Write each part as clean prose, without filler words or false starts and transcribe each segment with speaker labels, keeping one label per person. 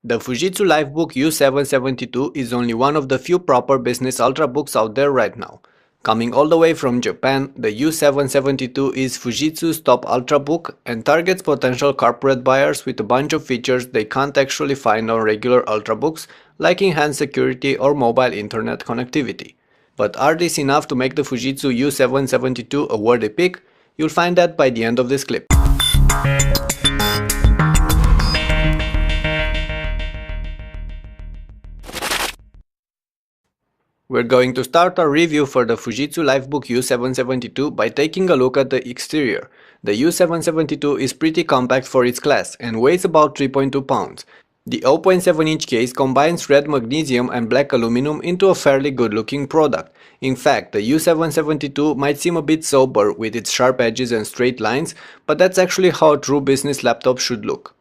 Speaker 1: The Fujitsu Lifebook U772 is only one of the few proper business ultrabooks out there right now. Coming all the way from Japan, the U772 is Fujitsu's top ultrabook and targets potential corporate buyers with a bunch of features they can't actually find on regular ultrabooks, like enhanced security or mobile internet connectivity. But are these enough to make the Fujitsu U772 a worthy pick? You'll find that by the end of this clip. We're going to start our review for the Fujitsu Lifebook U772 by taking a look at the exterior. The U772 is pretty compact for its class and weighs about 3.2 pounds. The 0.7-inch case combines red magnesium and black aluminum into a fairly good-looking product. In fact, the U772 might seem a bit sober with its sharp edges and straight lines, but that's actually how a true business laptop should look.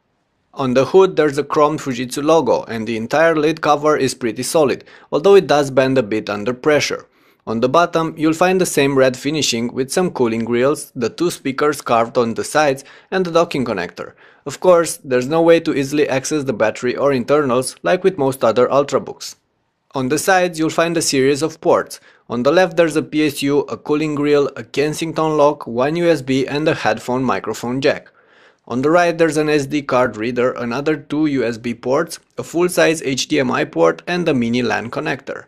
Speaker 1: On the hood there's a chromed Fujitsu logo and the entire lid cover is pretty solid, although it does bend a bit under pressure. On the bottom you'll find the same red finishing with some cooling grills, the two speakers carved on the sides and the docking connector. Of course, there's no way to easily access the battery or internals like with most other ultrabooks. On the sides you'll find a series of ports. On the left there's a PSU, a cooling grill, a Kensington lock, one USB and a headphone microphone jack. On the right there's an SD card reader, another two USB ports, a full-size HDMI port and a mini LAN connector.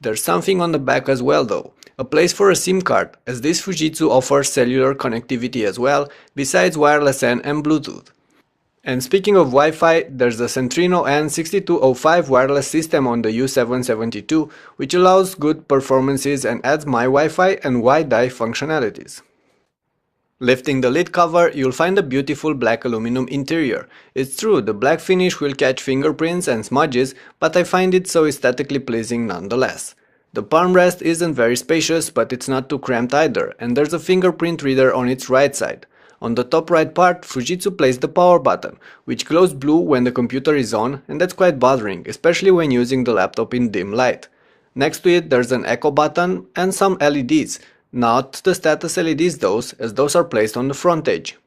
Speaker 1: There's something on the back as well though, a place for a SIM card, as this Fujitsu offers cellular connectivity as well, besides wireless LAN and Bluetooth. And speaking of Wi-Fi, there's the Centrino N6205 wireless system on the U772, which allows good performances and adds My Wi-Fi and Wi-Di functionalities. Lifting the lid cover, you'll find a beautiful black aluminum interior. It's true, the black finish will catch fingerprints and smudges, but I find it so aesthetically pleasing nonetheless. The palm rest isn't very spacious, but it's not too cramped either, and there's a fingerprint reader on its right side. On the top right part, Fujitsu placed the power button, which glows blue when the computer is on, and that's quite bothering, especially when using the laptop in dim light. Next to it there's an echo button and some LEDs. Not the status LEDs though, as those are placed on the front edge.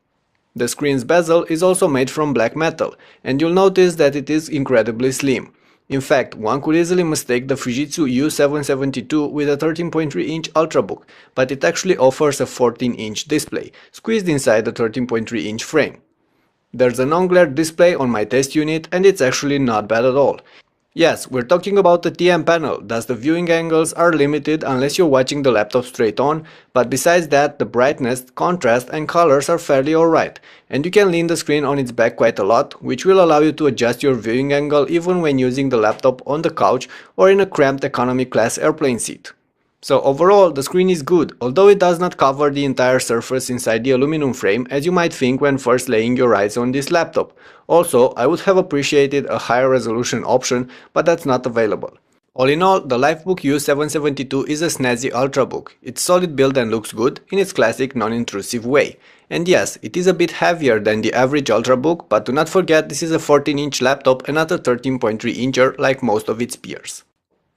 Speaker 1: The screen's bezel is also made from black metal, and you'll notice that it is incredibly slim. In fact, one could easily mistake the Fujitsu U772 with a 13.3-inch ultrabook, but it actually offers a 14-inch display, squeezed inside the 13.3-inch frame. There's a non-glare display on my test unit and it's actually not bad at all. Yes, we're talking about the TM panel, thus the viewing angles are limited unless you're watching the laptop straight on, but besides that the brightness, contrast and colors are fairly alright, and you can lean the screen on its back quite a lot, which will allow you to adjust your viewing angle even when using the laptop on the couch or in a cramped economy class airplane seat. So overall, the screen is good, although it does not cover the entire surface inside the aluminum frame as you might think when first laying your eyes on this laptop. Also, I would have appreciated a higher resolution option, but that's not available. All in all, the Lifebook U772 is a snazzy ultrabook. It's solid build and looks good in its classic non-intrusive way. And yes, it is a bit heavier than the average ultrabook, but do not forget this is a 14-inch laptop and not a 13.3-incher like most of its peers.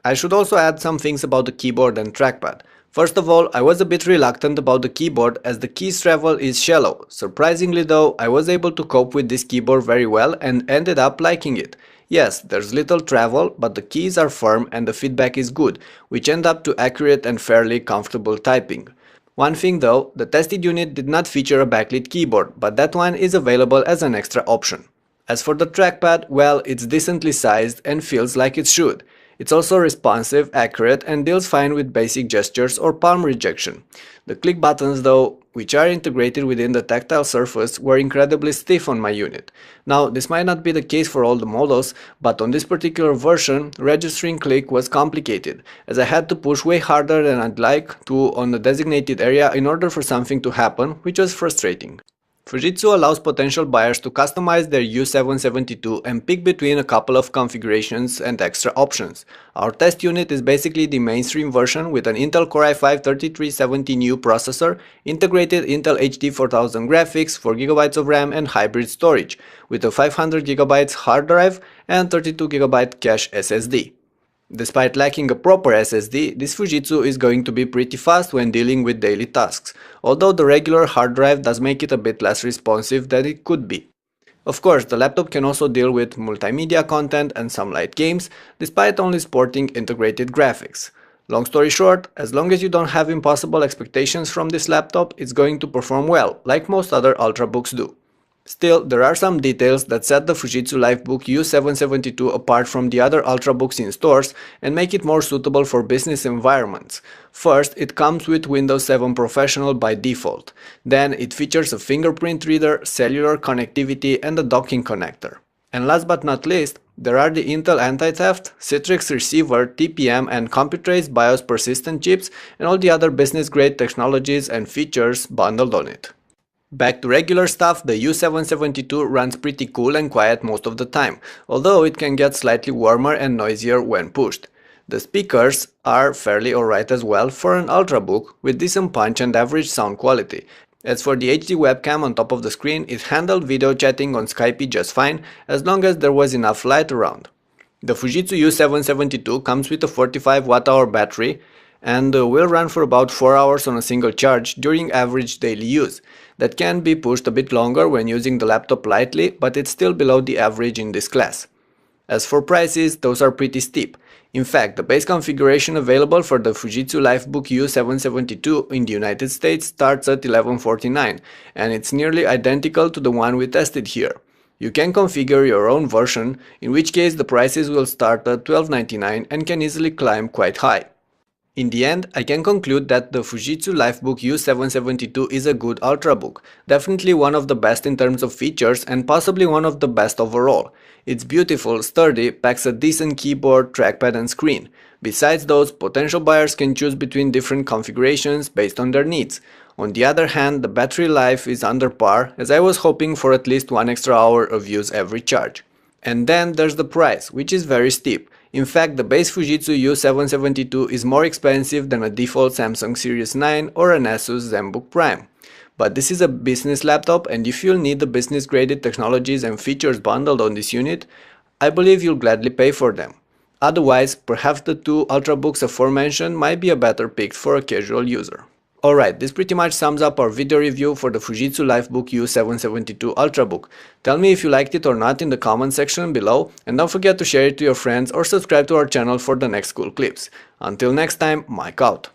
Speaker 1: I should also add some things about the keyboard and trackpad. First of all, I was a bit reluctant about the keyboard as the keys travel is shallow. Surprisingly though, I was able to cope with this keyboard very well and ended up liking it. Yes, there's little travel, but the keys are firm and the feedback is good, which end up to accurate and fairly comfortable typing. One thing though, the tested unit did not feature a backlit keyboard, but that one is available as an extra option. As for the trackpad, well, it's decently sized and feels like it should. It's also responsive, accurate and deals fine with basic gestures or palm rejection. The click buttons though, which are integrated within the tactile surface, were incredibly stiff on my unit. Now this might not be the case for all the models, but on this particular version, registering click was complicated, as I had to push way harder than I'd like to on the designated area in order for something to happen, which was frustrating. Fujitsu allows potential buyers to customize their U772 and pick between a couple of configurations and extra options. Our test unit is basically the mainstream version with an Intel Core i5-3370U processor, integrated Intel HD 4000 graphics, 4GB of RAM and hybrid storage, with a 500GB hard drive and 32GB cache SSD. Despite lacking a proper SSD, this Fujitsu is going to be pretty fast when dealing with daily tasks, although the regular hard drive does make it a bit less responsive than it could be. Of course, the laptop can also deal with multimedia content and some light games, despite only sporting integrated graphics. Long story short, as long as you don't have impossible expectations from this laptop, it's going to perform well, like most other Ultrabooks do. Still, there are some details that set the Fujitsu Lifebook U772 apart from the other Ultrabooks in stores and make it more suitable for business environments. First, it comes with Windows 7 Professional by default. Then, it features a fingerprint reader, cellular connectivity, and a docking connector. And last but not least, there are the Intel Anti-Theft, Citrix Receiver, TPM, and Computrace BIOS persistent chips, and all the other business-grade technologies and features bundled on it. Back to regular stuff, the U772 runs pretty cool and quiet most of the time, although it can get slightly warmer and noisier when pushed. The speakers are fairly alright as well for an Ultrabook, with decent punch and average sound quality. As for the HD webcam on top of the screen, it handled video chatting on Skype just fine, as long as there was enough light around. The Fujitsu U772 comes with a 45 Wh battery, and will run for about 4 hours on a single charge during average daily use. That can be pushed a bit longer when using the laptop lightly, but it's still below the average in this class. As for prices, those are pretty steep. In fact, the base configuration available for the Fujitsu Lifebook U772 in the United States starts at $1149, and it's nearly identical to the one we tested here. You can configure your own version, in which case the prices will start at $1299 and can easily climb quite high. In the end, I can conclude that the Fujitsu Lifebook U772 is a good Ultrabook, definitely one of the best in terms of features and possibly one of the best overall. It's beautiful, sturdy, packs a decent keyboard, trackpad and screen. Besides those, potential buyers can choose between different configurations based on their needs. On the other hand, the battery life is under par, as I was hoping for at least 1 extra hour of use every charge. And then there's the price, which is very steep. In fact, the base Fujitsu U772 is more expensive than a default Samsung Series 9 or an Asus ZenBook Prime. But this is a business laptop, and if you'll need the business-graded technologies and features bundled on this unit, I believe you'll gladly pay for them. Otherwise, perhaps the two Ultrabooks aforementioned might be a better pick for a casual user. Alright, this pretty much sums up our video review for the Fujitsu Lifebook U772 Ultrabook. Tell me if you liked it or not in the comment section below, and don't forget to share it to your friends or subscribe to our channel for the next cool clips. Until next time, Mike out.